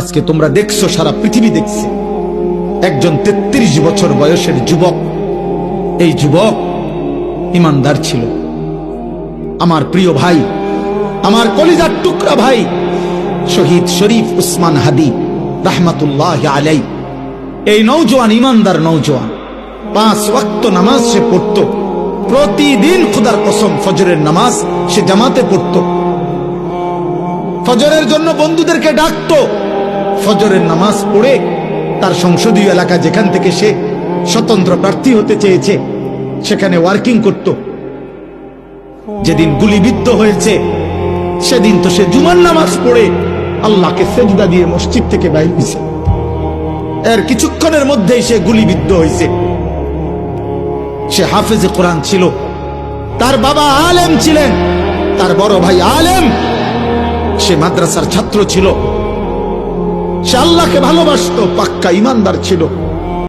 আজকে তোমরা দেখছো, সারা পৃথিবী দেখছে, একজন 33 বছর বয়সের যুবক, এই যুবক ইমানদার ছিল। আমার প্রিয় ভাই, আমার কলিজার টুকরা ভাই, শহীদ শরীফ উসমান হাদি রাহমাতুল্লাহ আলাই, এই নওজোয়ান ইমানদার নওজোয়ান 5 ওয়াক্ত নামাজ সে পড়তো প্রতিদিন। খোদার কসম, ফজরের নামাজ সে জামাতে পড়তো, ফজরের জন্য বন্ধুদেরকে ডাকতো। ফজরের নামাজ পড়ে তার সংসদীয় এলাকা, যেখান থেকে সে স্বতন্ত্র প্রার্থী হতে চেয়েছে, সেখানে ওয়ার্কিং করত। যেদিন গুলিবিদ্ধ হয়েছে সেদিন তো সে জুমার নামাজ পড়ে আল্লাহকে সেজদা দিয়ে মসজিদ থেকে বাইর হয়েছে। এর কিছুক্ষণের মধ্যেই সে গুলিবিদ্ধ হয়েছে। সে হাফেজে কোরআন ছিল, তার বাবা আলেম ছিলেন, তার বড় ভাই আলেম, সে মাদ্রাসার ছাত্র ছিল, সে আল্লাহকে ভালোবাসতো, পাক্কা ইমানদার ছিল।